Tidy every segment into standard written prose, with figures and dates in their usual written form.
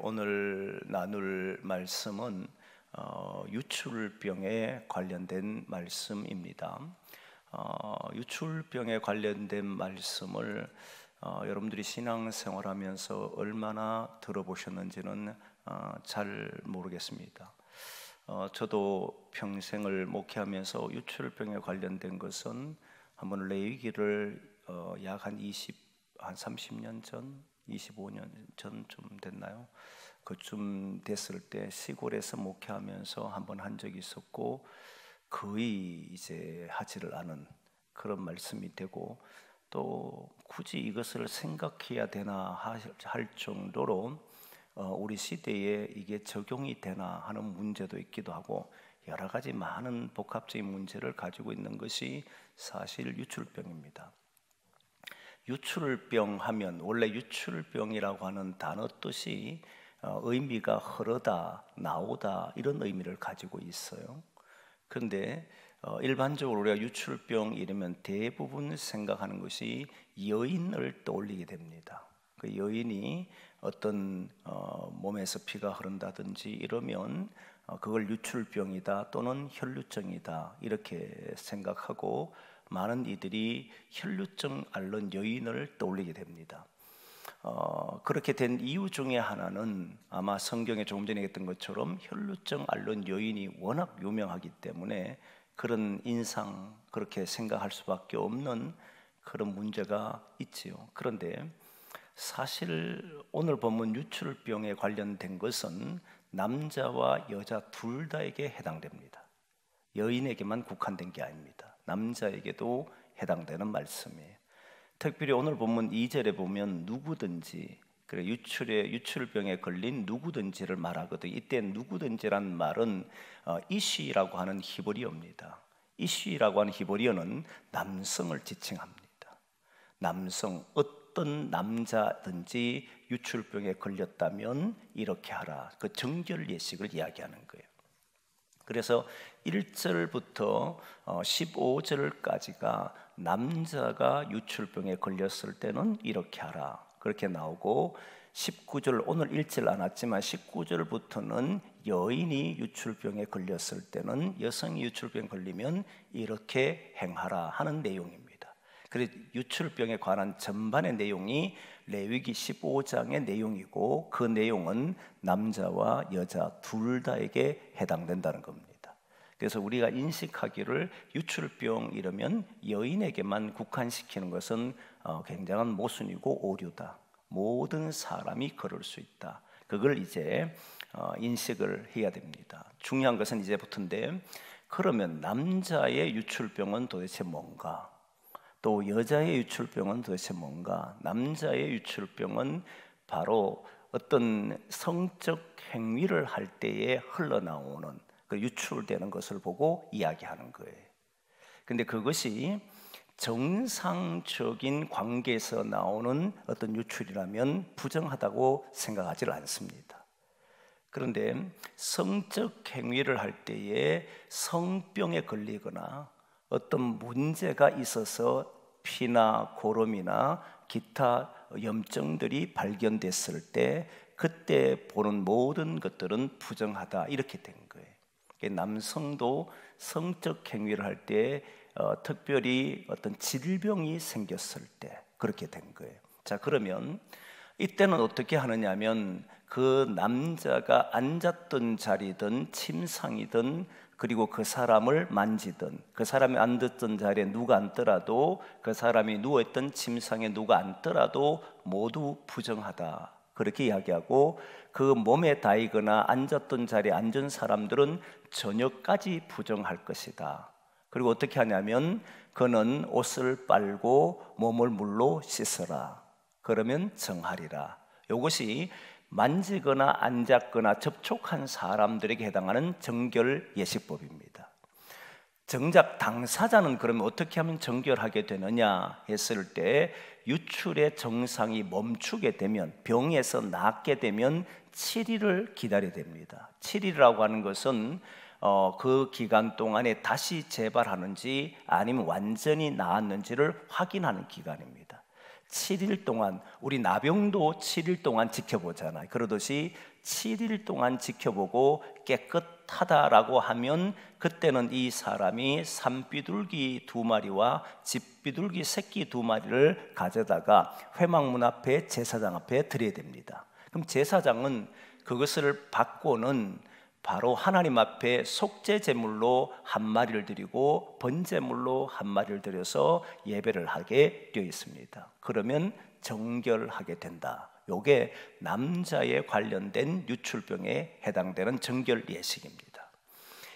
오늘 나눌 말씀은 유출병에 관련된 말씀입니다. 유출병에 관련된 말씀을 여러분들이 신앙생활하면서 얼마나 들어보셨는지는 잘 모르겠습니다. 저도 평생을 목회하면서 유출병에 관련된 것은 한번 레위기를 약 한 30년 전, 25년 전쯤 됐나요? 그쯤 됐을 때 시골에서 목회하면서 한번 한 적이 있었고, 거의 이제 하지를 않은 그런 말씀이 되고, 또 굳이 이것을 생각해야 되나 할 정도로 우리 시대에 이게 적용이 되나 하는 문제도 있기도 하고, 여러 가지 많은 복합적인 문제를 가지고 있는 것이 사실 유출병입니다. 유출병 하면 원래 유출병이라고 하는 단어 뜻이 의미가 흐르다, 나오다 이런 의미를 가지고 있어요. 그런데 일반적으로 우리가 유출병 이러면 대부분 생각하는 것이 여인을 떠올리게 됩니다. 그 여인이 어떤 몸에서 피가 흐른다든지 이러면 그걸 유출병이다 또는 혈루증이다 이렇게 생각하고, 많은 이들이 혈루증 앓는 여인을 떠올리게 됩니다. 그렇게 된 이유 중에 하나는 아마 성경에 조금 전에 했던 것처럼 혈루증 앓는 여인이 워낙 유명하기 때문에 그런 인상, 그렇게 생각할 수밖에 없는 그런 문제가 있지요. 그런데 사실 오늘 본문 유출병에 관련된 것은 남자와 여자 둘 다에게 해당됩니다. 여인에게만 국한된 게 아닙니다. 남자에게도 해당되는 말씀이에요. 특별히 오늘 본문 2절에 보면 누구든지, 그래 유출병에 걸린 누구든지를 말하거든. 이때 누구든지란 말은 이시라고 하는 히브리어입니다. 이시라고 하는 히브리어는 남성을 지칭합니다. 남성, 어떤 남자든지 유출병에 걸렸다면 이렇게 하라. 그 정결 예식을 이야기하는 거예요. 그래서 1절부터 15절까지가 남자가 유출병에 걸렸을 때는 이렇게 하라 그렇게 나오고, 19절 오늘 1절 안 왔지만 19절부터는 여인이 유출병에 걸렸을 때는, 여성이 유출병에 걸리면 이렇게 행하라 하는 내용입니다. 그래서 유출병에 관한 전반의 내용이 레위기 15장의 내용이고, 그 내용은 남자와 여자 둘 다에게 해당된다는 겁니다. 그래서 우리가 인식하기를 유출병 이러면 여인에게만 국한시키는 것은 굉장한 모순이고 오류다. 모든 사람이 그럴 수 있다. 그걸 이제 인식을 해야 됩니다. 중요한 것은 이제부터인데, 그러면 남자의 유출병은 도대체 뭔가? 또 여자의 유출병은 도대체 뭔가? 남자의 유출병은 바로 어떤 성적 행위를 할 때에 흘러나오는, 그 유출되는 것을 보고 이야기하는 거예요. 근데 그것이 정상적인 관계에서 나오는 어떤 유출이라면 부정하다고 생각하지 않습니다. 그런데 성적 행위를 할 때에 성병에 걸리거나 어떤 문제가 있어서 피나 고름이나 기타 염증들이 발견됐을 때, 그때 보는 모든 것들은 부정하다 이렇게 된 거예요. 남성도 성적 행위를 할 때 특별히 어떤 질병이 생겼을 때 그렇게 된 거예요. 자, 그러면 이때는 어떻게 하느냐면, 그 남자가 앉았던 자리든 침상이든, 그리고 그 사람을 만지든, 그 사람이 앉았던 자리에 누가 앉더라도, 그 사람이 누워있던 침상에 누가 앉더라도 모두 부정하다 그렇게 이야기하고, 그 몸에 닿이거나 앉았던 자리에 앉은 사람들은 저녁까지 부정할 것이다. 그리고 어떻게 하냐면, 그는 옷을 빨고 몸을 물로 씻어라. 그러면 정하리라. 이것이 만지거나 앉았거나 접촉한 사람들에게 해당하는 정결 예식법입니다. 정작 당사자는 그러면 어떻게 하면 정결하게 되느냐 했을 때, 유출의 정상이 멈추게 되면, 병에서 낫게 되면 7일을 기다려야 됩니다. 7일이라고 하는 것은 그 기간 동안에 다시 재발하는지 아니면 완전히 나았는지를 확인하는 기간입니다. 7일 동안, 우리 나병도 7일 동안 지켜보잖아요. 그러듯이 7일 동안 지켜보고 깨끗하다라고 하면 그때는 이 사람이 산비둘기 2마리와 집비둘기 새끼 2마리를 가져다가 회막문 앞에 제사장 앞에 드려야 됩니다. 그럼 제사장은 그것을 받고는 바로 하나님 앞에 속죄 제물로 1마리를 드리고 번제물로 1마리를 드려서 예배를 하게 되어 있습니다. 그러면 정결하게 된다. 요게 남자에 관련된 유출병에 해당되는 정결 예식입니다.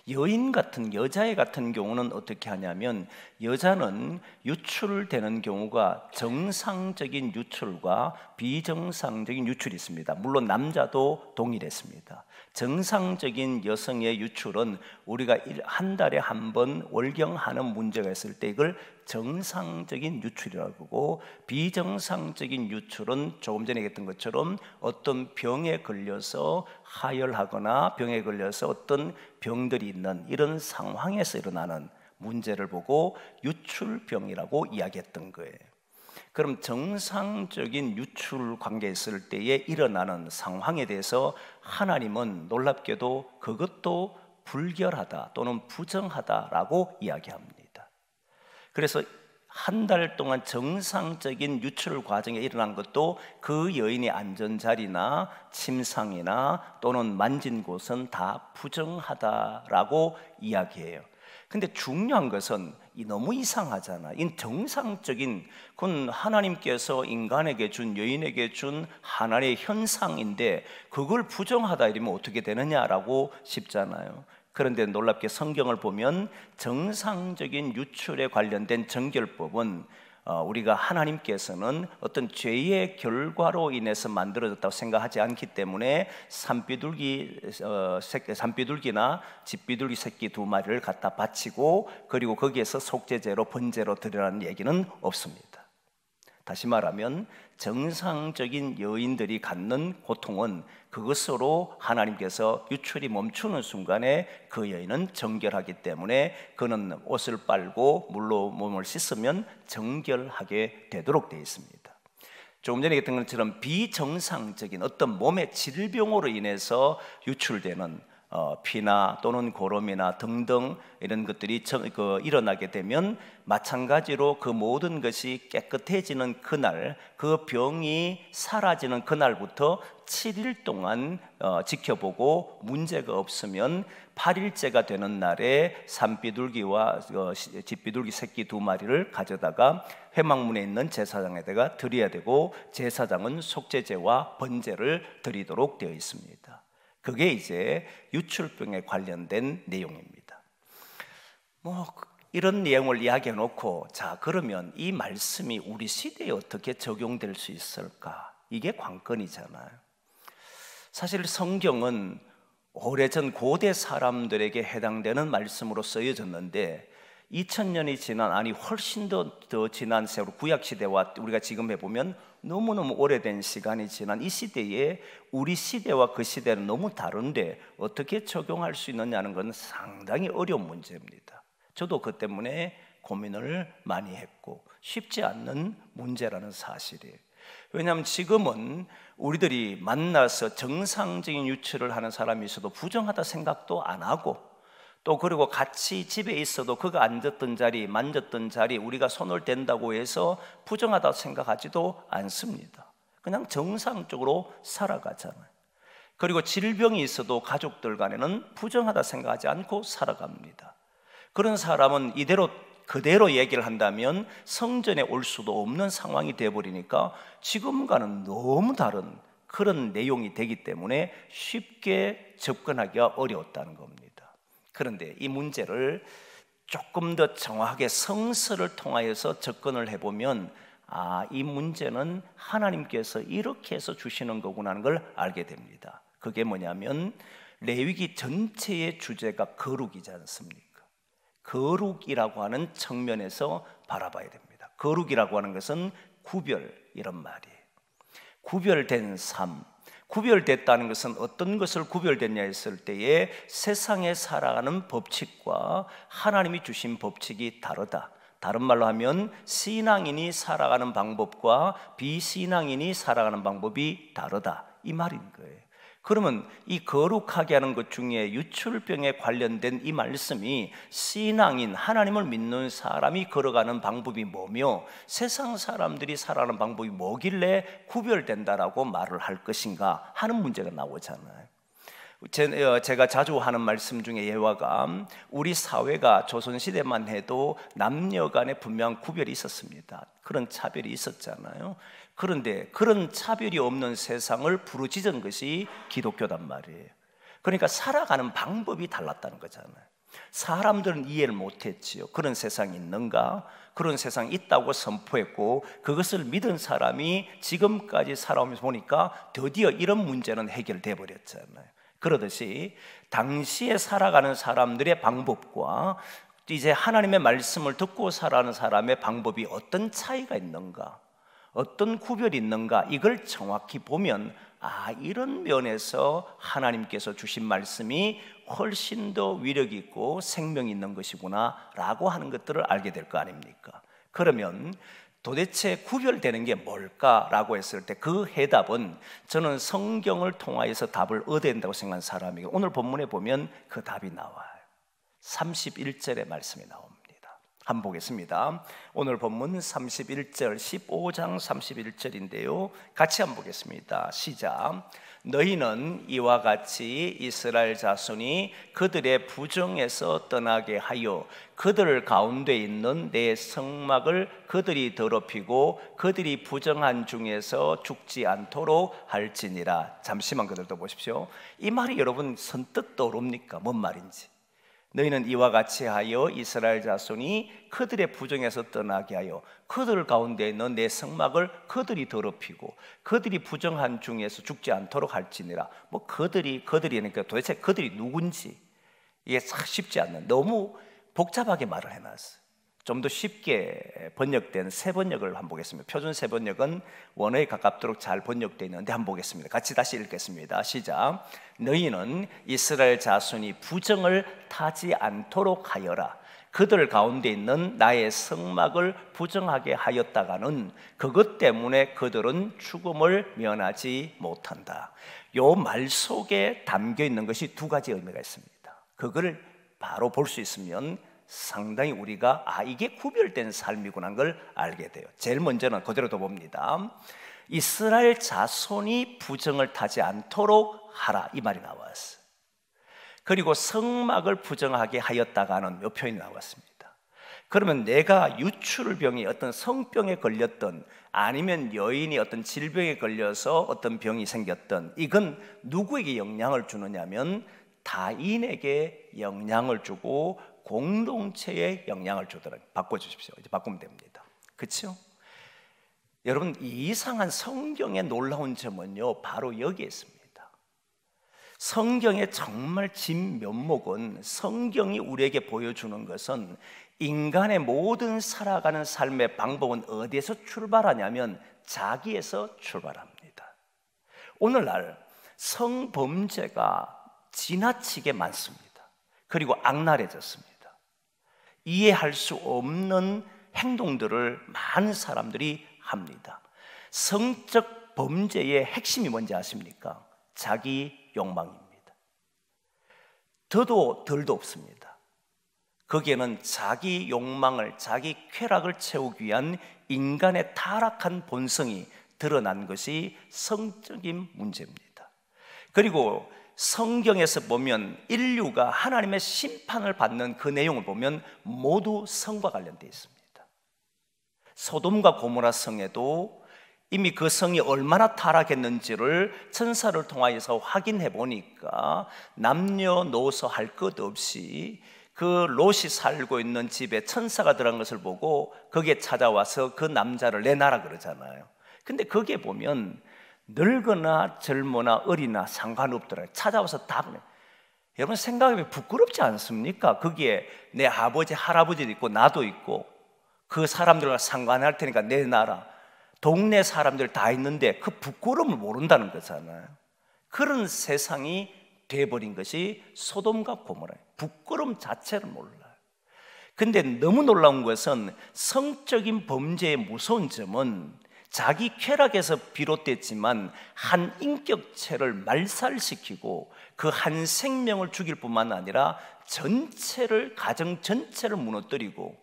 여자애 같은 경우는 어떻게 하냐면, 여자는 유출되는 경우가 정상적인 유출과 비정상적인 유출이 있습니다. 물론 남자도 동일했습니다. 정상적인 여성의 유출은 우리가 한 달에 한 번 월경하는 문제가 있을 때 이걸 정상적인 유출이라고 하고, 비정상적인 유출은 조금 전에 얘기했던 것처럼 어떤 병에 걸려서 하혈하거나 병에 걸려서 어떤 병들이 있는 이런 상황에서 일어나는 문제를 보고 유출병이라고 이야기했던 거예요. 그럼 정상적인 유출 관계에 있을 때에 일어나는 상황에 대해서 하나님은 놀랍게도 그것도 불결하다 또는 부정하다라고 이야기합니다. 그래서 한 달 동안 정상적인 유출 과정에 일어난 것도 그 여인의 안전자리나 침상이나 또는 만진 곳은 다 부정하다라고 이야기해요. 근데 중요한 것은 너무 이상하잖아. 이 정상적인, 그건 하나님께서 인간에게 준, 여인에게 준 하나의 현상인데 그걸 부정하다 이러면 어떻게 되느냐라고 싶잖아요. 그런데 놀랍게 성경을 보면 정상적인 유출에 관련된 정결법은 우리가 하나님께서는 어떤 죄의 결과로 인해서 만들어졌다고 생각하지 않기 때문에 산비둘기나 집비둘기 새끼 2마리를 갖다 바치고 그리고 거기에서 속죄제로 번제로 드리라는 얘기는 없습니다. 다시 말하면 정상적인 여인들이 갖는 고통은 그것으로 하나님께서 유출이 멈추는 순간에 그 여인은 정결하기 때문에 그는 옷을 빨고 물로 몸을 씻으면 정결하게 되도록 되어 있습니다. 조금 전에 얘기했던 것처럼 비정상적인 어떤 몸의 질병으로 인해서 유출되는 피나 또는 고름이나 등등 이런 것들이 일어나게 되면 마찬가지로 그 모든 것이 깨끗해지는 그날, 그 병이 사라지는 그날부터 7일 동안 지켜보고 문제가 없으면 8일째가 되는 날에 산비둘기와 집비둘기 새끼 2마리를 가져다가 회막문에 있는 제사장에다가 드려야 되고, 제사장은 속죄제와 번제를 드리도록 되어 있습니다. 그게 이제 유출병에 관련된 내용입니다. 이런 내용을 이야기해 놓고, 자, 그러면 이 말씀이 우리 시대에 어떻게 적용될 수 있을까? 이게 관건이잖아요. 사실 성경은 오래전 고대 사람들에게 해당되는 말씀으로 쓰여졌는데 2000년이 지난, 아니 훨씬 더 지난 세월, 구약시대와 우리가 지금 해보면 너무너무 오래된 시간이 지난 이 시대에 우리 시대와 그 시대는 너무 다른데 어떻게 적용할 수 있느냐는 건 상당히 어려운 문제입니다. 저도 그 때문에 고민을 많이 했고 쉽지 않는 문제라는 사실이에요. 왜냐하면 지금은 우리들이 만나서 정상적인 유출을 하는 사람이 있어도 부정하다 생각도 안 하고, 또 그리고 같이 집에 있어도 그가 앉았던 자리, 만졌던 자리 우리가 손을 댄다고 해서 부정하다고 생각하지도 않습니다. 그냥 정상적으로 살아가잖아요. 그리고 질병이 있어도 가족들 간에는 부정하다 생각하지 않고 살아갑니다. 그런 사람은 이대로 그대로 얘기를 한다면 성전에 올 수도 없는 상황이 되어버리니까 지금과는 너무 다른 그런 내용이 되기 때문에 쉽게 접근하기가 어려웠다는 겁니다. 그런데 이 문제를 조금 더 정확하게 성서를 통하여서 접근을 해보면 이 문제는 하나님께서 이렇게 해서 주시는 거구나 하는 걸 알게 됩니다. 그게 뭐냐면 레위기 전체의 주제가 거룩이지 않습니까? 거룩이라고 하는 측면에서 바라봐야 됩니다. 거룩이라고 하는 것은 구별, 이런 말이에요. 구별된 삶, 구별됐다는 것은 어떤 것을 구별됐냐 했을 때에 세상에 살아가는 법칙과 하나님이 주신 법칙이 다르다. 다른 말로 하면 신앙인이 살아가는 방법과 비신앙인이 살아가는 방법이 다르다, 이 말인 거예요. 그러면 이 거룩하게 하는 것 중에 유출병에 관련된 이 말씀이 신앙인, 하나님을 믿는 사람이 걸어가는 방법이 뭐며 세상 사람들이 살아가는 방법이 뭐길래 구별된다라고 말을 할 것인가 하는 문제가 나오잖아요. 제가 자주 하는 말씀 중에 예화가, 우리 사회가 조선시대만 해도 남녀 간에 분명한 구별이 있었습니다. 그런 차별이 있었잖아요. 그런데 그런 차별이 없는 세상을 부르짖은 것이 기독교단 말이에요. 그러니까 살아가는 방법이 달랐다는 거잖아요. 사람들은 이해를 못했지요. 그런 세상이 있는가? 그런 세상이 있다고 선포했고, 그것을 믿은 사람이 지금까지 살아오면서 보니까 드디어 이런 문제는 해결돼 버렸잖아요. 그러듯이 당시에 살아가는 사람들의 방법과 이제 하나님의 말씀을 듣고 살아가는 사람의 방법이 어떤 차이가 있는가, 어떤 구별이 있는가, 이걸 정확히 보면 이런 면에서 하나님께서 주신 말씀이 훨씬 더 위력 있고 생명이 있는 것이구나 라고 하는 것들을 알게 될 거 아닙니까? 그러면 도대체 구별되는 게 뭘까라고 했을 때 그 해답은, 저는 성경을 통하여서 답을 얻어야 된다고 생각하는 사람이고, 오늘 본문에 보면 그 답이 나와요. 31절의 말씀이 나옵니다. 한번 보겠습니다. 오늘 본문 31절, 15장 31절인데요 같이 한번 보겠습니다. 시작. 너희는 이와 같이 이스라엘 자손이 그들의 부정에서 떠나게 하여 그들 가운데 있는 내 성막을 그들이 더럽히고 그들이 부정한 중에서 죽지 않도록 할지니라. 잠시만 그들도 보십시오. 이 말이 여러분 선뜻 떠오릅니까? 뭔 말인지. 너희는 이와 같이 하여 이스라엘 자손이 그들의 부정에서 떠나게 하여 그들 가운데 있는 내 성막을 그들이 더럽히고 그들이 부정한 중에서 죽지 않도록 할지니라. 뭐 그들이니까 도대체 그들이 누군지 이게 쉽지 않는, 너무 복잡하게 말을 해놨어요. 좀 더 쉽게 번역된 새 번역을 한번 보겠습니다. 표준 새 번역은 원어에 가깝도록 잘 번역되어 있는데 한번 보겠습니다. 같이 다시 읽겠습니다. 시작. 너희는 이스라엘 자손이 부정을 타지 않도록 하여라. 그들 가운데 있는 나의 성막을 부정하게 하였다가는 그것 때문에 그들은 죽음을 면하지 못한다. 요 말 속에 담겨 있는 것이 두 가지 의미가 있습니다. 그걸 바로 볼 수 있으면 상당히 우리가 이게 구별된 삶이구나 하는 걸 알게 돼요. 제일 먼저는 그대로 더 봅니다. 이스라엘 자손이 부정을 타지 않도록 하라, 이 말이 나왔어요. 그리고 성막을 부정하게 하였다가는 몇 표현이 나왔습니다. 그러면 내가 유출병이 어떤 성병에 걸렸던, 아니면 여인이 어떤 질병에 걸려서 어떤 병이 생겼던, 이건 누구에게 영향을 주느냐면 타인에게 영향을 주고 공동체에 영향을 주더라고요. 바꿔주십시오. 이제 바꾸면 됩니다. 그렇죠? 여러분, 이 이상한 성경의 놀라운 점은요 바로 여기에 있습니다. 성경의 정말 진 면목은, 성경이 우리에게 보여주는 것은 인간의 모든 살아가는 삶의 방법은 어디에서 출발하냐면 자기에서 출발합니다. 오늘날 성범죄가 지나치게 많습니다. 그리고 악랄해졌습니다. 이해할 수 없는 행동들을 많은 사람들이 합니다. 성적 범죄의 핵심이 뭔지 아십니까? 자기 욕망입니다. 더도 덜도 없습니다. 거기에는 자기 욕망을, 자기 쾌락을 채우기 위한 인간의 타락한 본성이 드러난 것이 성적인 문제입니다. 그리고 성경에서 보면 인류가 하나님의 심판을 받는 그 내용을 보면 모두 성과 관련되어 있습니다. 소돔과 고모라 성에도 이미 그 성이 얼마나 타락했는지를 천사를 통하여서 확인해 보니까 남녀노소 할 것 없이 그 롯이 살고 있는 집에 천사가 들어간 것을 보고 거기에 찾아와서 그 남자를 내놔라 그러잖아요. 근데 거기에 보면 늙거나 젊거나 어리나 상관없더라고요. 찾아와서 다 그래. 여러분 생각해보면 부끄럽지 않습니까? 거기에 내 아버지, 할아버지도 있고 나도 있고 그 사람들과 상관할 테니까 내놔라. 동네 사람들 다 있는데 그 부끄러움을 모른다는 거잖아요. 그런 세상이 돼버린 것이 소돔과 고모라예요. 부끄러움 자체를 몰라요. 근데 너무 놀라운 것은 성적인 범죄의 무서운 점은 자기 쾌락에서 비롯됐지만 한 인격체를 말살시키고 그 한 생명을 죽일 뿐만 아니라 전체를, 가정 전체를 무너뜨리고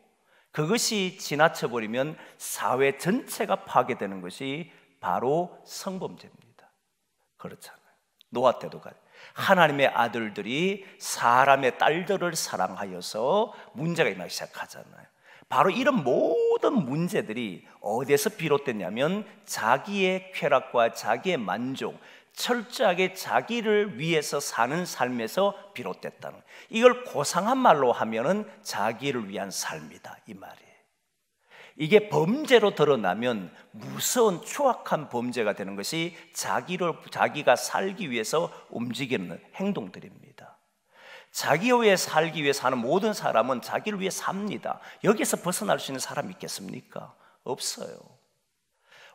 그것이 지나쳐버리면 사회 전체가 파괴되는 것이 바로 성범죄입니다. 그렇잖아요. 노아 때도 하나님의 아들들이 사람의 딸들을 사랑하여서 문제가 일어나기 시작하잖아요. 바로 이런 모든 문제들이 어디에서 비롯됐냐면 자기의 쾌락과 자기의 만족, 철저하게 자기를 위해서 사는 삶에서 비롯됐다는, 이걸 고상한 말로 하면은 자기를 위한 삶이다 이 말이에요. 이게 범죄로 드러나면 무서운 추악한 범죄가 되는 것이 자기가 살기 위해서 움직이는 행동들입니다. 자기 위해 살기 위해 사는 모든 사람은 자기를 위해 삽니다. 여기서 벗어날 수 있는 사람이 있겠습니까? 없어요.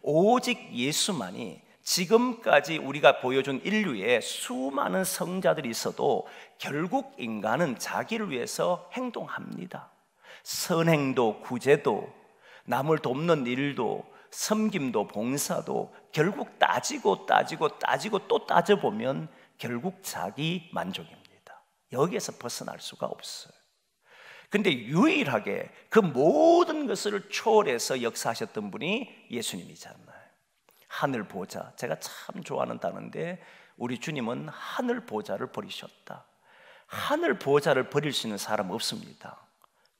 오직 예수만이, 지금까지 우리가 보여준 인류에 수많은 성자들이 있어도 결국 인간은 자기를 위해서 행동합니다. 선행도 구제도 남을 돕는 일도 섬김도 봉사도 결국 따지고 또 따져보면 결국 자기 만족입니다. 여기에서 벗어날 수가 없어요. 근데 유일하게 그 모든 것을 초월해서 역사하셨던 분이 예수님이잖아요. 하늘 보좌, 제가 참 좋아하는 단어인데 우리 주님은 하늘 보좌를 버리셨다. 하늘 보좌를 버릴 수 있는 사람 없습니다.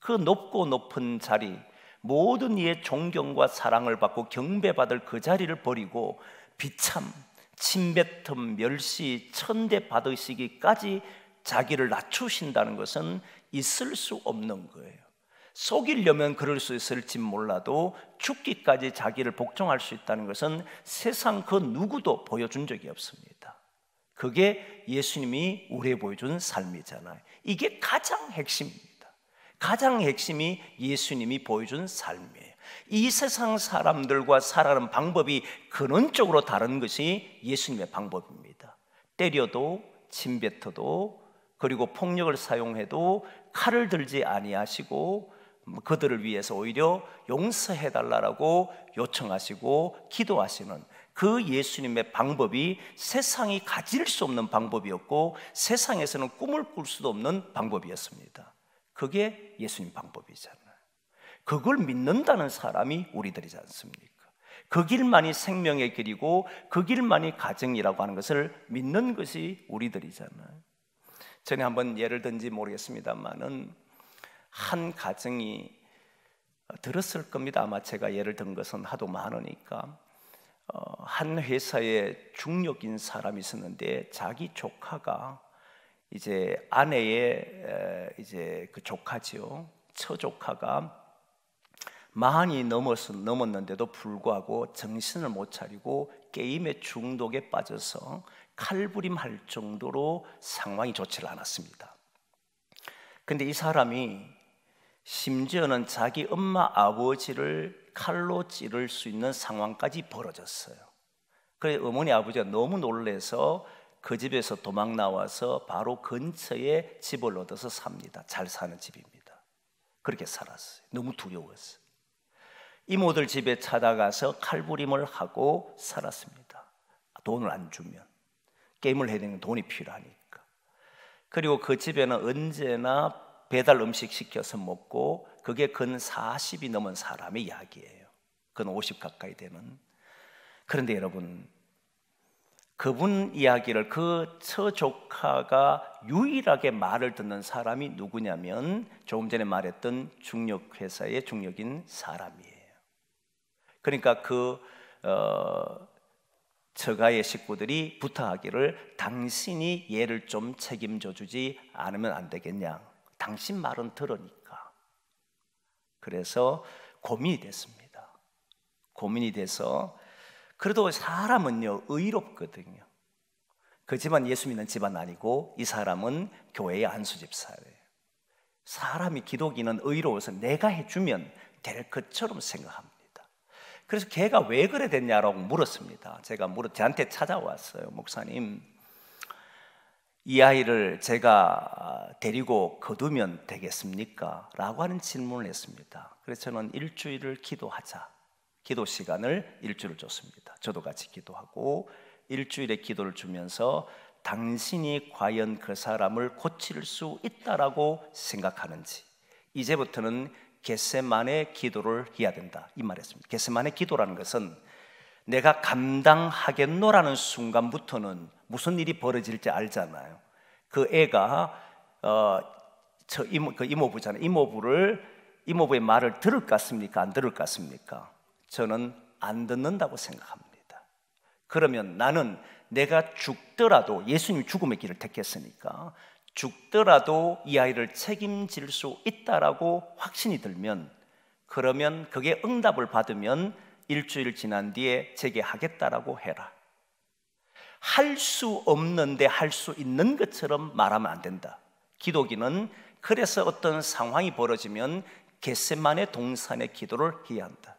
그 높고 높은 자리, 모든 이의 존경과 사랑을 받고 경배받을 그 자리를 버리고 비참, 침뱉음, 멸시, 천대 받으시기까지 자기를 낮추신다는 것은 있을 수 없는 거예요. 속이려면 그럴 수 있을지 몰라도 죽기까지 자기를 복종할 수 있다는 것은 세상 그 누구도 보여준 적이 없습니다. 그게 예수님이 우리에게 보여준 삶이잖아요. 이게 가장 핵심입니다. 가장 핵심이 예수님이 보여준 삶이에요. 이 세상 사람들과 살아가는 방법이 근원적으로 다른 것이 예수님의 방법입니다. 때려도 침뱉어도 그리고 폭력을 사용해도 칼을 들지 아니하시고 그들을 위해서 오히려 용서해달라고 요청하시고 기도하시는 그 예수님의 방법이 세상이 가질 수 없는 방법이었고 세상에서는 꿈을 꿀 수도 없는 방법이었습니다. 그게 예수님 방법이잖아요. 그걸 믿는다는 사람이 우리들이지 않습니까? 그 길만이 생명의 길이고 그 길만이 가정이라고 하는 것을 믿는 것이 우리들이잖아요. 전에 한번 예를 든지 모르겠습니다만은 한 가정이 들었을 겁니다. 아마 제가 예를 든 것은 하도 많으니까 한 회사에 중력인 사람이 있었는데 자기 조카가 이제 아내의 이제 그 조카지요, 처조카가 만이 넘었는데도 불구하고 정신을 못 차리고 게임의 중독에 빠져서 칼부림할 정도로 상황이 좋지를 않았습니다. 근데 이 사람이 심지어는 자기 엄마 아버지를 칼로 찌를 수 있는 상황까지 벌어졌어요. 그래서 어머니 아버지가 너무 놀라서 그 집에서 도망 나와서 바로 근처에 집을 얻어서 삽니다. 잘 사는 집입니다. 그렇게 살았어요. 너무 두려웠어요. 이모들 집에 찾아가서 칼부림을 하고 살았습니다. 돈을 안 주면 게임을 해야 되는 돈이 필요하니까. 그리고 그 집에는 언제나 배달 음식 시켜서 먹고 그게 근 40이 넘은 사람의 이야기예요. 근 50 가까이 되는. 그런데 여러분, 그분 이야기를 그 처조카가 유일하게 말을 듣는 사람이 누구냐면 조금 전에 말했던 중력회사의 중력인 사람이에요. 그러니까 그 처가의 식구들이 부탁하기를 당신이 얘를 좀 책임져 주지 않으면 안 되겠냐. 당신 말은 들으니까. 그래서 고민이 됐습니다. 고민이 돼서 그래도 사람은요 의롭거든요. 그 집안 예수 믿는 집안 아니고 이 사람은 교회의 안수집사예요. 사람이 기독인은 의로워서 내가 해주면 될 것처럼 생각합니다. 그래서 걔가 왜 그래 됐냐라고 물었습니다. 제가 저한테 찾아왔어요. 목사님, 이 아이를 제가 데리고 거두면 되겠습니까? 라고 하는 질문을 했습니다. 그래서 저는 일주일을 기도하자, 기도 시간을 일주일을 줬습니다. 저도 같이 기도하고 일주일의 기도를 주면서 당신이 과연 그 사람을 고칠 수 있다라고 생각하는지, 이제부터는 겟세마네 기도를 해야 된다, 이 말했습니다. 겟세마네 기도라는 것은 내가 감당하겠노라는 순간부터는 무슨 일이 벌어질지 알잖아요. 그 애가 그 이모부잖아요. 이모부의 말을 들을 것 같습니까? 안 들을 것 같습니까? 저는 안 듣는다고 생각합니다. 그러면 나는 내가 죽더라도, 예수님이 죽음의 길을 택했으니까 죽더라도 이 아이를 책임질 수 있다라고 확신이 들면, 그러면 그게 응답을 받으면 일주일 지난 뒤에 제게 하겠다라고 해라. 할 수 없는데 할 수 있는 것처럼 말하면 안 된다. 기도기는 그래서 어떤 상황이 벌어지면 겟세마네 동산의 기도를 해야 한다.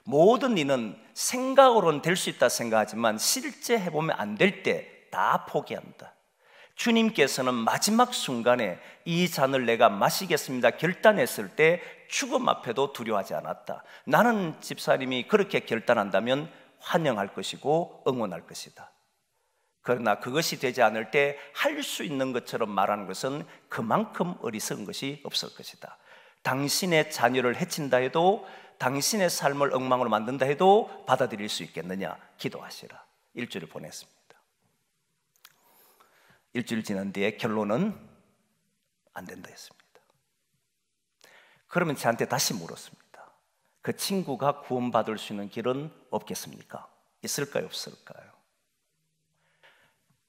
모든 일은 생각으로는 될 수 있다 생각하지만 실제 해보면 안 될 때 다 포기한다. 주님께서는 마지막 순간에 이 잔을 내가 마시겠습니다 결단했을 때 죽음 앞에도 두려워하지 않았다. 나는 집사님이 그렇게 결단한다면 환영할 것이고 응원할 것이다. 그러나 그것이 되지 않을 때 할 수 있는 것처럼 말하는 것은 그만큼 어리석은 것이 없을 것이다. 당신의 자녀를 해친다 해도, 당신의 삶을 엉망으로 만든다 해도 받아들일 수 있겠느냐? 기도하시라. 일주일을 보냈습니다. 일주일 지난 뒤에 결론은 안 된다 했습니다. 그러면 저한테 다시 물었습니다. 그 친구가 구원받을 수 있는 길은 없겠습니까? 있을까요? 없을까요?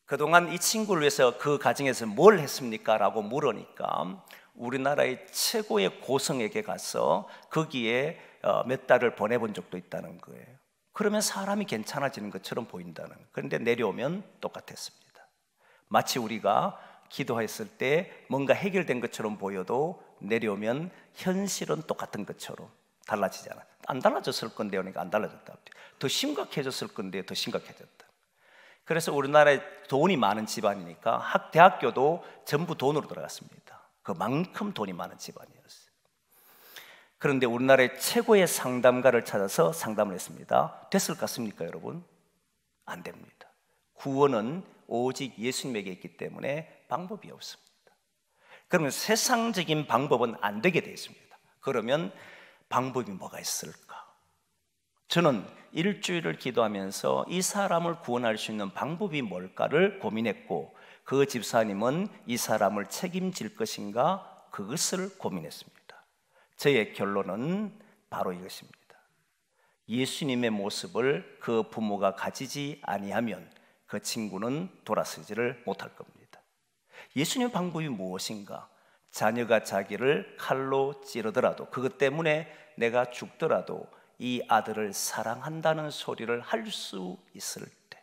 그동안 이 친구를 위해서 그 가정에서 뭘 했습니까? 라고 물으니까 우리나라의 최고의 고성에게 가서 거기에 몇 달을 보내본 적도 있다는 거예요. 그러면 사람이 괜찮아지는 것처럼 보인다는 거예요. 그런데 내려오면 똑같았습니다. 마치 우리가 기도했을 때 뭔가 해결된 것처럼 보여도 내려오면 현실은 똑같은 것처럼 달라지잖아요. 안 달라졌을 건데요. 그러니까 안 달라졌다. 더 심각해졌을 건데요. 더 심각해졌다. 그래서 우리나라에 돈이 많은 집안이니까 대학교도 전부 돈으로 들어갔습니다. 그만큼 돈이 많은 집안이었어요. 그런데 우리나라의 최고의 상담가를 찾아서 상담을 했습니다. 됐을 것 같습니까, 여러분? 안 됩니다. 구원은 오직 예수님에게 있기 때문에 방법이 없습니다. 그러면 세상적인 방법은 안 되게 되어 있습니다. 그러면 방법이 뭐가 있을까? 저는 일주일을 기도하면서 이 사람을 구원할 수 있는 방법이 뭘까를 고민했고, 그 집사님은 이 사람을 책임질 것인가, 그것을 고민했습니다. 저의 결론은 바로 이것입니다. 예수님의 모습을 그 부모가 가지지 아니하면 그 친구는 돌아서지를 못할 겁니다. 예수님의 방법이 무엇인가? 자녀가 자기를 칼로 찌르더라도, 그것 때문에 내가 죽더라도 이 아들을 사랑한다는 소리를 할 수 있을 때,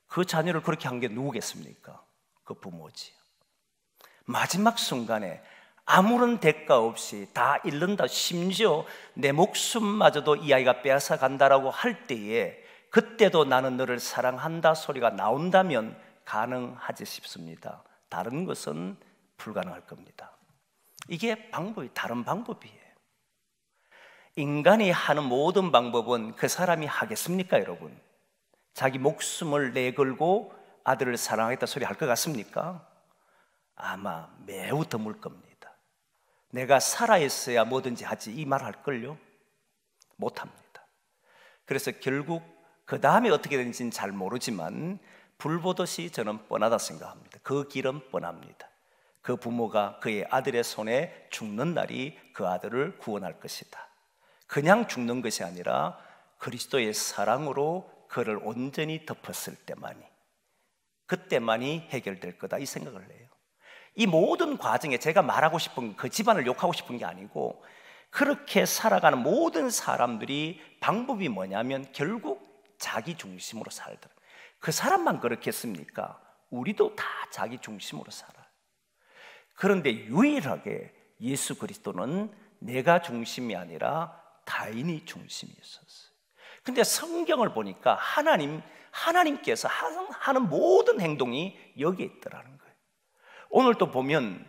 그 자녀를 그렇게 한 게 누구겠습니까? 그 부모지. 마지막 순간에 아무런 대가 없이 다 잃는다, 심지어 내 목숨마저도 이 아이가 빼앗아 간다라고 할 때에 그때도 나는 너를 사랑한다 소리가 나온다면 가능하지 싶습니다. 다른 것은 불가능할 겁니다. 이게 방법이 다른 방법이에요. 인간이 하는 모든 방법은 그 사람이 하겠습니까, 여러분? 자기 목숨을 내걸고 아들을 사랑하겠다 소리 할 것 같습니까? 아마 매우 드물 겁니다. 내가 살아있어야 뭐든지 하지, 이 말 할걸요? 못합니다. 그래서 결국 그 다음에 어떻게 되는지는 잘 모르지만 불 보듯이 저는 뻔하다 생각합니다. 그 길은 뻔합니다. 그 부모가 그의 아들의 손에 죽는 날이 그 아들을 구원할 것이다. 그냥 죽는 것이 아니라 그리스도의 사랑으로 그를 온전히 덮었을 때만이, 그때만이 해결될 거다, 이 생각을 해요. 이 모든 과정에 제가 말하고 싶은, 그 집안을 욕하고 싶은 게 아니고, 그렇게 살아가는 모든 사람들이 방법이 뭐냐면 결국 자기 중심으로 살더라. 그 사람만 그렇겠습니까? 우리도 다 자기 중심으로 살아요. 그런데 유일하게 예수 그리스도는 내가 중심이 아니라 타인이 중심이 있었어요. 근데 성경을 보니까 하나님 하나님께서 하는 모든 행동이 여기에 있더라는 거예요. 오늘 또 보면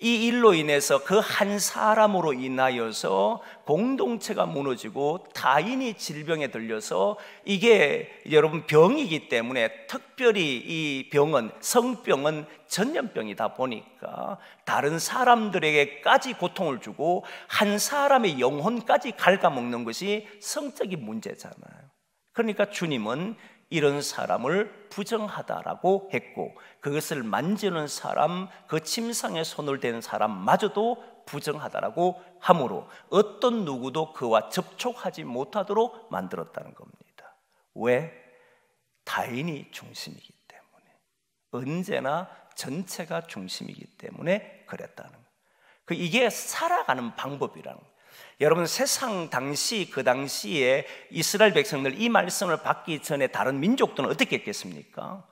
이 일로 인해서 그 한 사람으로 인하여서 공동체가 무너지고 타인이 질병에 들려서 이게 여러분 병이기 때문에 특별히 이 병은 성병은 전염병이다 보니까 다른 사람들에게까지 고통을 주고 한 사람의 영혼까지 갉아먹는 것이 성적인 문제잖아요. 그러니까 주님은 이런 사람을 부정하다라고 했고 그것을 만지는 사람, 그 침상에 손을 대는 사람마저도 부정하다라고 하므로 어떤 누구도 그와 접촉하지 못하도록 만들었다는 겁니다. 왜? 타인이 중심이기 때문에, 언제나 전체가 중심이기 때문에 그랬다는 거예요. 이게 살아가는 방법이라는 거예요. 여러분, 세상 당시 그 당시에 이스라엘 백성들 이 말씀을 받기 전에 다른 민족들은 어떻게 했겠습니까?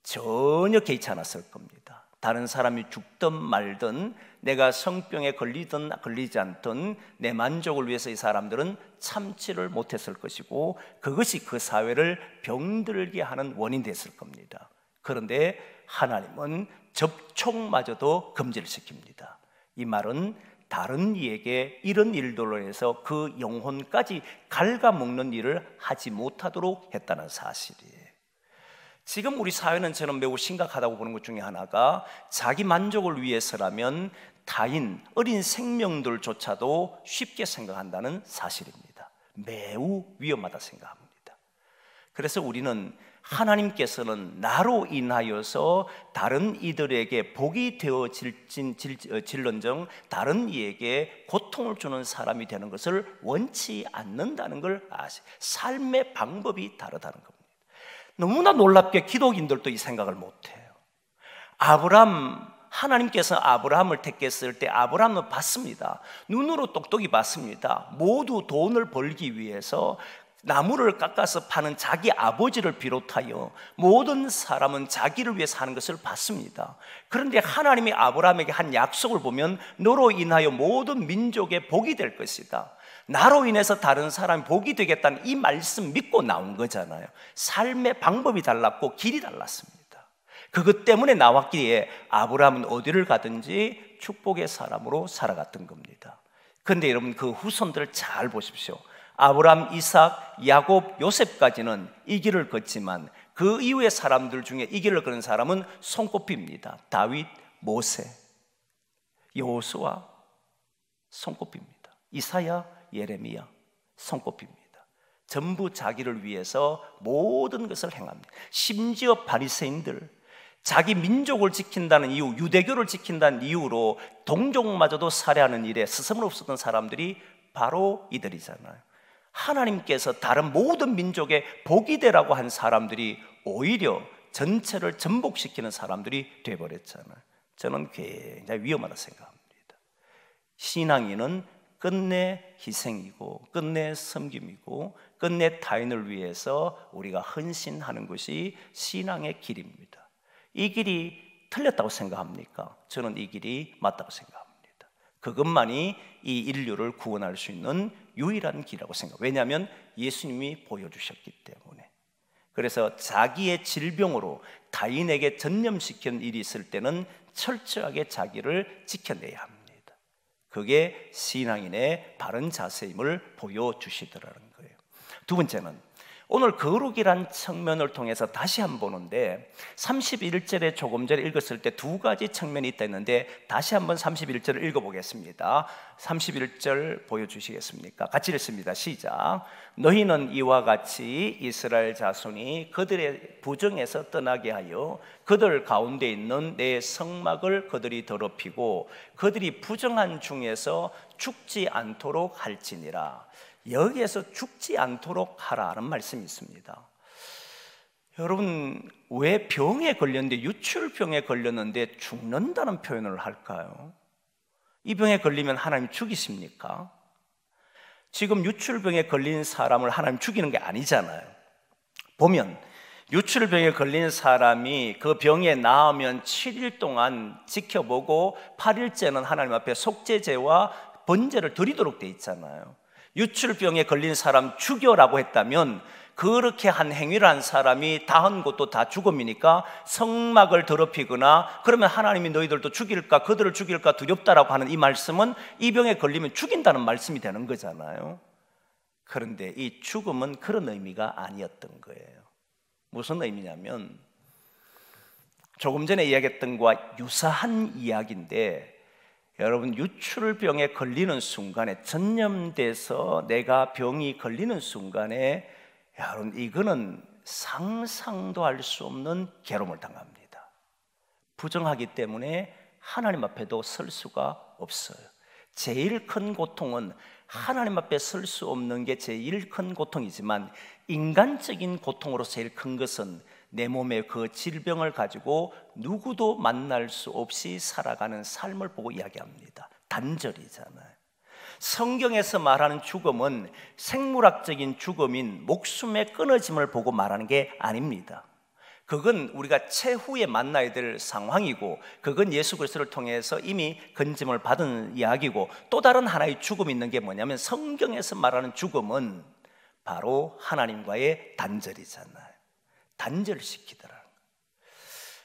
전혀 개의치 않았을 겁니다. 다른 사람이 죽든 말든 내가 성병에 걸리든 걸리지 않든 내 만족을 위해서 이 사람들은 참지를 못했을 것이고 그것이 그 사회를 병들게 하는 원인이 됐을 겁니다. 그런데 하나님은 접촉마저도 금지를 시킵니다. 이 말은 다른 이에게 이런 일들로 인해서 그 영혼까지 갉아먹는 일을 하지 못하도록 했다는 사실이에요. 지금 우리 사회는 저는 매우 심각하다고 보는 것 중에 하나가 자기 만족을 위해서라면 타인, 어린 생명들조차도 쉽게 생각한다는 사실입니다. 매우 위험하다 생각합니다. 그래서 우리는 하나님께서는 나로 인하여서 다른 이들에게 복이 되어질런정 다른 이에게 고통을 주는 사람이 되는 것을 원치 않는다는 걸 아시. 삶의 방법이 다르다는 겁니다. 너무나 놀랍게 기독인들도 이 생각을 못해요. 하나님께서 아브라함을 택했을 때 아브라함은 봤습니다. 눈으로 똑똑히 봤습니다. 모두 돈을 벌기 위해서 나무를 깎아서 파는 자기 아버지를 비롯하여 모든 사람은 자기를 위해 사는 것을 봤습니다. 그런데 하나님이 아브라함에게 한 약속을 보면 너로 인하여 모든 민족의 복이 될 것이다. 나로 인해서 다른 사람이 복이 되겠다는 이 말씀 믿고 나온 거잖아요. 삶의 방법이 달랐고 길이 달랐습니다. 그것 때문에 나왔기에 아브라함은 어디를 가든지 축복의 사람으로 살아갔던 겁니다. 그런데 여러분, 그 후손들을 잘 보십시오. 아브라함, 이삭, 야곱, 요셉까지는 이 길을 걷지만 그 이후의 사람들 중에 이 길을 걷는 사람은 손꼽힙니다. 다윗, 모세, 여호수아 손꼽힙니다. 이사야, 예레미야 손꼽힙니다. 전부 자기를 위해서 모든 것을 행합니다. 심지어 바리새인들, 자기 민족을 지킨다는 이유, 유대교를 지킨다는 이유로 동족마저도 살해하는 일에 스스럼 없었던 사람들이 바로 이들이잖아요. 하나님께서 다른 모든 민족의 복이 되라고 한 사람들이 오히려 전체를 전복시키는 사람들이 되어버렸잖아요. 저는 굉장히 위험하다 생각합니다. 신앙인은 끝내 희생이고 끝내 섬김이고 끝내 타인을 위해서 우리가 헌신하는 것이 신앙의 길입니다. 이 길이 틀렸다고 생각합니까? 저는 이 길이 맞다고 생각합니다. 그것만이 이 인류를 구원할 수 있는 유일한 길이라고 생각합니다. 왜냐하면 예수님이 보여주셨기 때문에. 그래서 자기의 질병으로 타인에게 전염시키는 일이 있을 때는 철저하게 자기를 지켜내야 합니다. 그게 신앙인의 바른 자세임을 보여주시더라는 거예요. 두 번째는 오늘 거룩이란 측면을 통해서 다시 한번 보는데 31절에 조금 전에 읽었을 때 두 가지 측면이 있다 했는데 다시 한번 31절을 읽어보겠습니다. 31절 보여주시겠습니까? 같이 읽습니다. 시작. 너희는 이와 같이 이스라엘 자손이 그들의 부정에서 떠나게 하여 그들 가운데 있는 내 성막을 그들이 더럽히고 그들이 부정한 중에서 죽지 않도록 할지니라. 여기에서 죽지 않도록 하라는 말씀이 있습니다. 여러분, 왜 병에 걸렸는데, 유출병에 걸렸는데 죽는다는 표현을 할까요? 이 병에 걸리면 하나님 죽이십니까? 지금 유출병에 걸린 사람을 하나님 죽이는 게 아니잖아요. 보면 유출병에 걸린 사람이 그 병에 나으면 7일 동안 지켜보고 8일째는 하나님 앞에 속죄제와 번제를 드리도록 돼 있잖아요. 유출병에 걸린 사람 죽여라고 했다면 그렇게 한 행위를 한 사람이 다 한 것도 다 죽음이니까 성막을 더럽히거나 그러면 하나님이 너희들도 죽일까 그들을 죽일까 두렵다라고 하는 이 말씀은 이 병에 걸리면 죽인다는 말씀이 되는 거잖아요. 그런데 이 죽음은 그런 의미가 아니었던 거예요. 무슨 의미냐면 조금 전에 이야기했던 것과 유사한 이야기인데, 여러분 유출병에 걸리는 순간에, 전염돼서 내가 병이 걸리는 순간에 여러분 이거는 상상도 할 수 없는 괴로움을 당합니다. 부정하기 때문에 하나님 앞에도 설 수가 없어요. 제일 큰 고통은 하나님 앞에 설 수 없는 게 제일 큰 고통이지만, 인간적인 고통으로 제일 큰 것은 내 몸에 그 질병을 가지고 누구도 만날 수 없이 살아가는 삶을 보고 이야기합니다. 단절이잖아요. 성경에서 말하는 죽음은 생물학적인 죽음인 목숨의 끊어짐을 보고 말하는 게 아닙니다. 그건 우리가 최후에 만나야 될 상황이고, 그건 예수 그리스도를 통해서 이미 건짐을 받은 이야기고, 또 다른 하나의 죽음이 있는 게 뭐냐면, 성경에서 말하는 죽음은 바로 하나님과의 단절이잖아요. 단절시키더라는 거예요.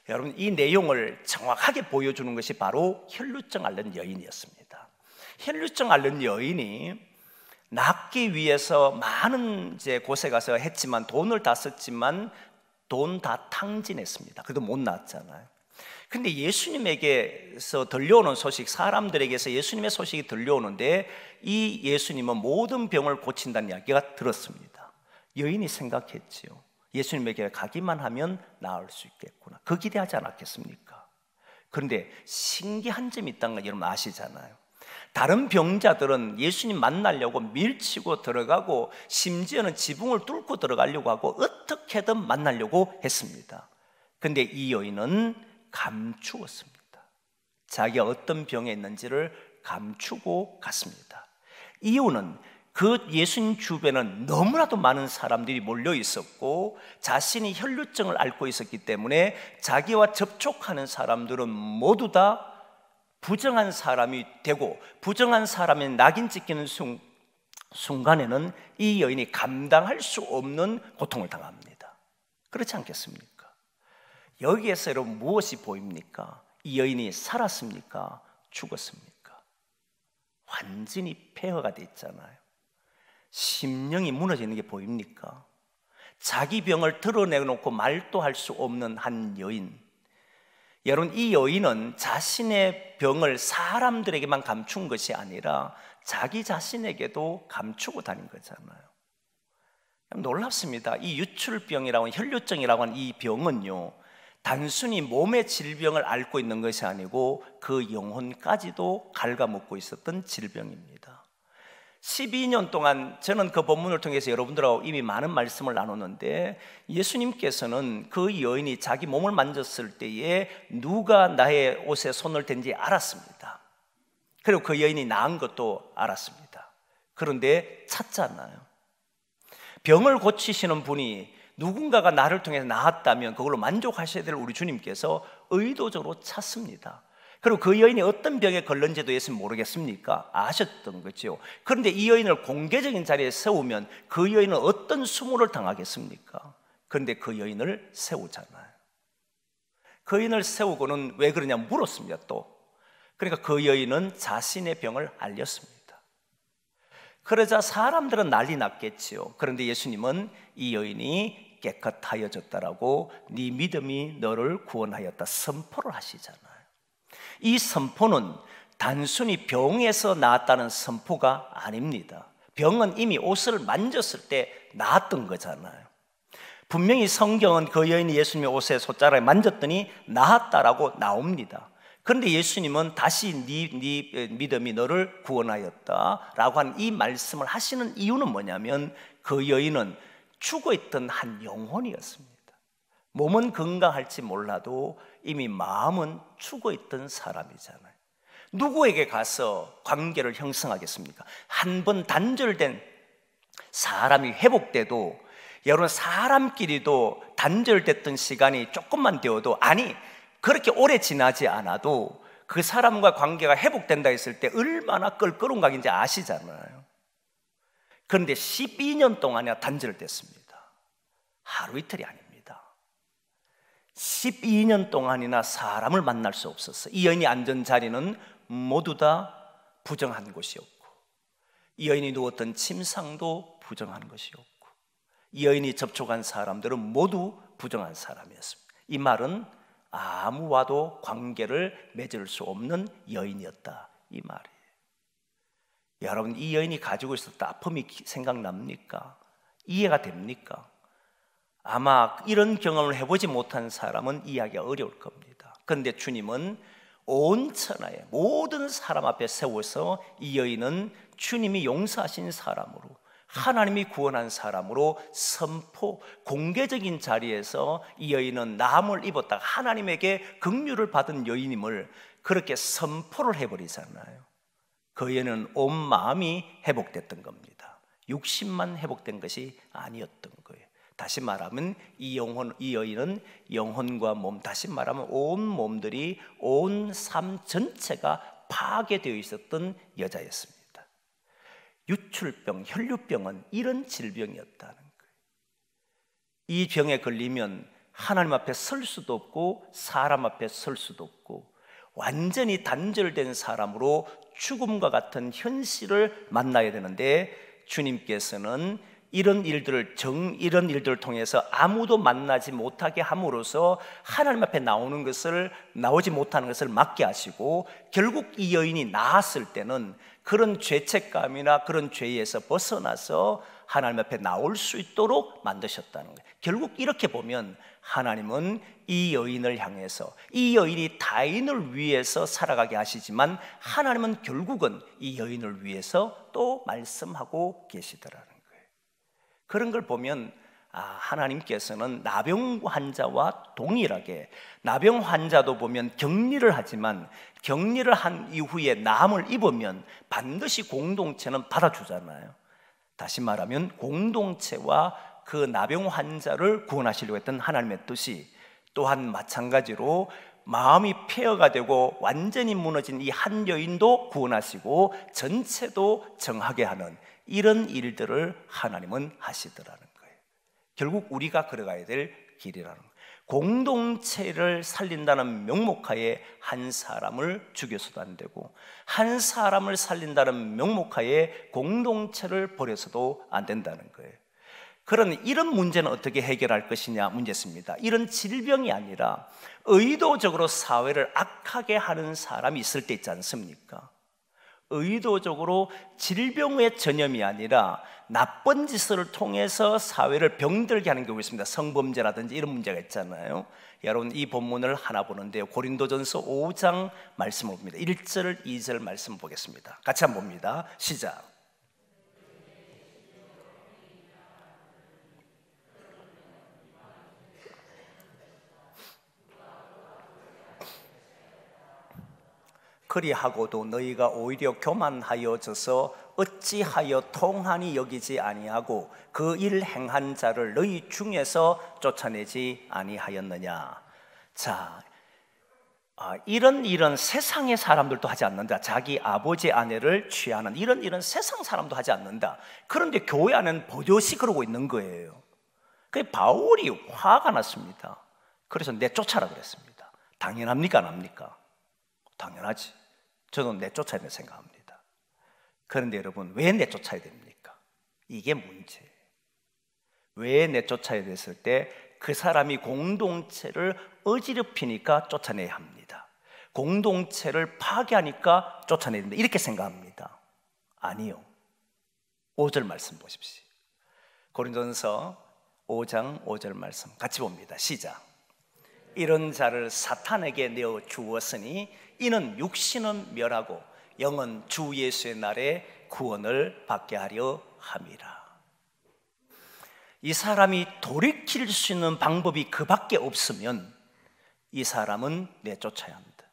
여러분, 이 내용을 정확하게 보여주는 것이 바로 혈루증 앓는 여인이었습니다. 혈루증 앓는 여인이 낫기 위해서 많은 곳에 가서 했지만, 돈을 다 썼지만 돈 다 탕진했습니다. 그래도 못 나았잖아요. 근데 예수님에게서 들려오는 소식, 사람들에게서 예수님의 소식이 들려오는데, 이 예수님은 모든 병을 고친다는 이야기가 들었습니다. 여인이 생각했지요. 예수님에게 가기만 하면 나을 수 있겠구나. 그 기대하지 않았겠습니까? 그런데 신기한 점이 있다는 걸 여러분 아시잖아요. 다른 병자들은 예수님 만나려고 밀치고 들어가고, 심지어는 지붕을 뚫고 들어가려고 하고 어떻게든 만나려고 했습니다. 그런데 이 여인은 감추었습니다. 자기가 어떤 병에 있는지를 감추고 갔습니다. 이유는 그 예수님 주변에는 너무나도 많은 사람들이 몰려 있었고, 자신이 혈루증을 앓고 있었기 때문에 자기와 접촉하는 사람들은 모두 다 부정한 사람이 되고, 부정한 사람이 낙인 찍히는 순간에는 이 여인이 감당할 수 없는 고통을 당합니다. 그렇지 않겠습니까? 여기에서 여러분 무엇이 보입니까? 이 여인이 살았습니까? 죽었습니까? 완전히 폐허가 돼 있잖아요. 심령이 무너지는 게 보입니까? 자기 병을 드러내놓고 말도 할 수 없는 한 여인. 여러분, 이 여인은 자신의 병을 사람들에게만 감춘 것이 아니라 자기 자신에게도 감추고 다닌 거잖아요. 놀랍습니다. 이 유출병이라고 하는, 혈루증이라고 하는 이 병은요, 단순히 몸의 질병을 앓고 있는 것이 아니고 그 영혼까지도 갉아먹고 있었던 질병입니다. 12년 동안 저는 그 본문을 통해서 여러분들하고 이미 많은 말씀을 나눴는데, 예수님께서는 그 여인이 자기 몸을 만졌을 때에 누가 나의 옷에 손을 댄지 알았습니다. 그리고 그 여인이 나은 것도 알았습니다. 그런데 찾잖아요. 병을 고치시는 분이 누군가가 나를 통해서 나았다면 그걸로 만족하셔야 될 우리 주님께서 의도적으로 찾습니다. 그리고 그 여인이 어떤 병에 걸렸는지도 예수님 모르겠습니까? 아셨던 거죠. 그런데 이 여인을 공개적인 자리에 세우면 그 여인은 어떤 수모를 당하겠습니까? 그런데 그 여인을 세우잖아요. 그 여인을 세우고는 왜 그러냐 물었습니다. 또 그러니까 그 여인은 자신의 병을 알렸습니다. 그러자 사람들은 난리 났겠지요. 그런데 예수님은 이 여인이 깨끗하여졌다라고, 네 믿음이 너를 구원하였다 선포를 하시잖아요. 이 선포는 단순히 병에서 나았다는 선포가 아닙니다. 병은 이미 옷을 만졌을 때 나았던 거잖아요. 분명히 성경은 그 여인이 예수님의 옷에 손자락에 만졌더니 나았다라고 나옵니다. 그런데 예수님은 다시 네 믿음이 너를 구원하였다라고 하는 이 말씀을 하시는 이유는 뭐냐면, 그 여인은 죽어있던 한 영혼이었습니다. 몸은 건강할지 몰라도 이미 마음은 죽어있던 사람이잖아요. 누구에게 가서 관계를 형성하겠습니까? 한 번 단절된 사람이 회복돼도, 여러분 사람끼리도 단절됐던 시간이 조금만 되어도, 아니 그렇게 오래 지나지 않아도 그 사람과 관계가 회복된다 했을 때 얼마나 껄끄러운 각인지 아시잖아요. 그런데 12년 동안이나 단절됐습니다. 하루 이틀이 아닙니다. 12년 동안이나 사람을 만날 수 없었어. 이 여인이 앉은 자리는 모두 다 부정한 곳이었고, 이 여인이 누웠던 침상도 부정한 것이었고, 이 여인이 접촉한 사람들은 모두 부정한 사람이었습니다. 이 말은 아무와도 관계를 맺을 수 없는 여인이었다, 이 말이에요. 여러분, 이 여인이 가지고 있었던 아픔이 생각납니까? 이해가 됩니까? 아마 이런 경험을 해보지 못한 사람은 이해하기가 어려울 겁니다. 그런데 주님은 온 천하의 모든 사람 앞에 세워서 이 여인은 주님이 용서하신 사람으로, 하나님이 구원한 사람으로 선포, 공개적인 자리에서 이 여인은 남을 입었다가 하나님에게 긍휼을 받은 여인임을 그렇게 선포를 해버리잖아요. 그 여인은 온 마음이 회복됐던 겁니다. 육신만 회복된 것이 아니었던 거예요. 다시 말하면 이 여인은 영혼과 몸, 다시 말하면 온 몸들이, 온 삶 전체가 파괴되어 있었던 여자였습니다. 유출병, 혈류병은 이런 질병이었다는 거예요. 이 병에 걸리면 하나님 앞에 설 수도 없고 사람 앞에 설 수도 없고, 완전히 단절된 사람으로 죽음과 같은 현실을 만나야 되는데, 주님께서는 이런 일들을 통해서 아무도 만나지 못하게 함으로써 하나님 앞에 나오지 못하는 것을 막게 하시고, 결국 이 여인이 나았을 때는 그런 죄책감이나 그런 죄에서 벗어나서 하나님 앞에 나올 수 있도록 만드셨다는 거예요. 결국 이렇게 보면 하나님은 이 여인을 향해서, 이 여인이 타인을 위해서 살아가게 하시지만 하나님은 결국은 이 여인을 위해서 또 말씀하고 계시더라는 거예요. 그런 걸 보면 하나님께서는 나병 환자와 동일하게, 나병 환자도 보면 격리를 하지만 격리를 한 이후에 남을 입으면 반드시 공동체는 받아주잖아요. 다시 말하면 공동체와 그 나병 환자를 구원하시려고 했던 하나님의 뜻이 또한 마찬가지로 마음이 폐허가 되고 완전히 무너진 이 한 여인도 구원하시고 전체도 정하게 하는 이런 일들을 하나님은 하시더라는 거예요. 결국 우리가 걸어가야 될 길이라는 거예요. 공동체를 살린다는 명목하에 한 사람을 죽여서도 안 되고, 한 사람을 살린다는 명목하에 공동체를 버려서도 안 된다는 거예요. 그런 이런 문제는 어떻게 해결할 것이냐 문제였습니다. 이런 질병이 아니라 의도적으로 사회를 악하게 하는 사람이 있을 때 있지 않습니까? 의도적으로 질병의 전염이 아니라 나쁜 짓을 통해서 사회를 병들게 하는 경우가 있습니다. 성범죄라든지 이런 문제가 있잖아요. 여러분, 이 본문을 하나 보는데요, 고린도전서 5장 말씀을 봅니다. 1절 2절 말씀 보겠습니다. 같이 한번 봅니다. 시작. 그리하고도 너희가 오히려 교만하여져서 어찌하여 통한이 여기지 아니하고 그 일 행한 자를 너희 중에서 쫓아내지 아니하였느냐. 자, 이런 세상의 사람들도 하지 않는다. 자기 아버지 아내를 취하는 이런 세상 사람도 하지 않는다. 그런데 교회 안에는 버젓이 그러고 있는 거예요. 그 바울이 화가 났습니다. 그래서 내쫓아라 그랬습니다. 당연합니까, 안 합니까? 당연하지. 저는 내쫓아야 된다고 생각합니다. 그런데 여러분, 왜 내쫓아야 됩니까? 이게 문제예요. 왜 내쫓아야 됐을 때 그 사람이 공동체를 어지럽히니까 쫓아내야 합니다. 공동체를 파괴하니까 쫓아내야 된다, 이렇게 생각합니다. 아니요. 5절 말씀 보십시오. 고린도전서 5장 5절 말씀 같이 봅니다. 시작. 이런 자를 사탄에게 내어 주었으니 이는 육신은 멸하고 영은 주 예수의 날에 구원을 받게 하려 함이라. 이 사람이 돌이킬 수 있는 방법이 그밖에 없으면 이 사람은 내쫓아야 합니다.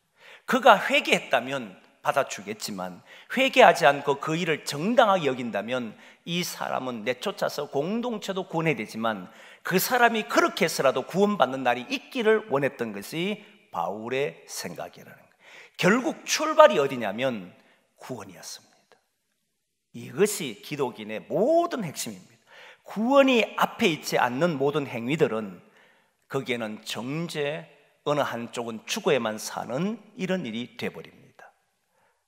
그가 회개했다면 받아주겠지만, 회개하지 않고 그 일을 정당하게 여긴다면 이 사람은 내쫓아서 공동체도 구원해야 되지만, 그 사람이 그렇게 해서라도 구원받는 날이 있기를 원했던 것이 바울의 생각이라는 거예요. 결국 출발이 어디냐면 구원이었습니다. 이것이 기독인의 모든 핵심입니다. 구원이 앞에 있지 않는 모든 행위들은 거기에는 정죄, 어느 한쪽은 죽어야만 사는 이런 일이 되어버립니다.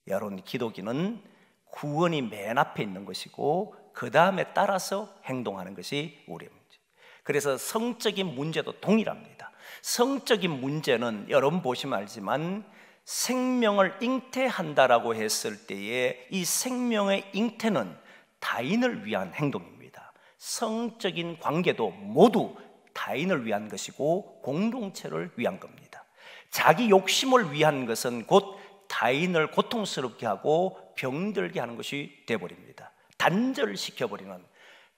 여러분, 기독인은 구원이 맨 앞에 있는 것이고 그 다음에 따라서 행동하는 것이 우리의 문제. 그래서 성적인 문제도 동일합니다. 성적인 문제는 여러분 보시면 알지만 생명을 잉태한다라고 했을 때에 이 생명의 잉태는 타인을 위한 행동입니다. 성적인 관계도 모두 타인을 위한 것이고 공동체를 위한 겁니다. 자기 욕심을 위한 것은 곧 타인을 고통스럽게 하고 병들게 하는 것이 되어버립니다. 단절시켜버리는,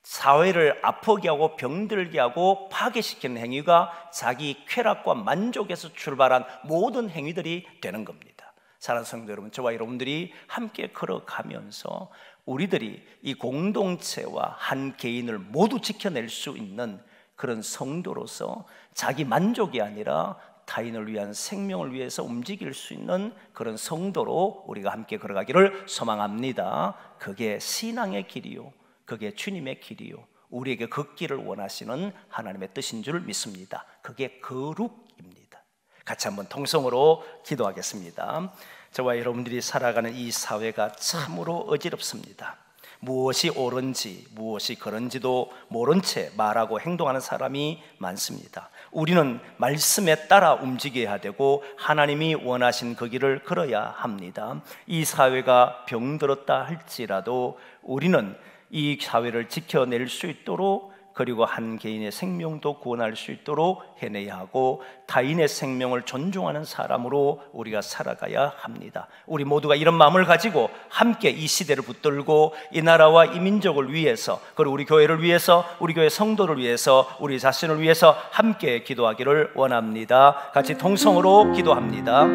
사회를 아프게 하고 병들게 하고 파괴시키는 행위가 자기 쾌락과 만족에서 출발한 모든 행위들이 되는 겁니다. 사랑하는 성도 여러분, 저와 여러분들이 함께 걸어가면서 우리들이 이 공동체와 한 개인을 모두 지켜낼 수 있는 그런 성도로서 자기 만족이 아니라 타인을 위한 생명을 위해서 움직일 수 있는 그런 성도로 우리가 함께 걸어가기를 소망합니다. 그게 신앙의 길이요, 그게 주님의 길이요, 우리에게 걷기를 원하시는 하나님의 뜻인 줄 믿습니다. 그게 거룩입니다. 같이 한번 통성으로 기도하겠습니다. 저와 여러분들이 살아가는 이 사회가 참으로 어지럽습니다. 무엇이 옳은지 무엇이 그런지도 모른 채 말하고 행동하는 사람이 많습니다. 우리는 말씀에 따라 움직여야 되고 하나님이 원하신 그 길을 걸어야 합니다. 이 사회가 병들었다 할지라도 우리는 이 사회를 지켜낼 수 있도록, 그리고 한 개인의 생명도 구원할 수 있도록 해내야 하고 타인의 생명을 존중하는 사람으로 우리가 살아가야 합니다. 우리 모두가 이런 마음을 가지고 함께 이 시대를 붙들고 이 나라와 이 민족을 위해서, 그리고 우리 교회를 위해서, 우리 교회 성도를 위해서, 우리 자신을 위해서 함께 기도하기를 원합니다. 같이 통성으로 기도합니다.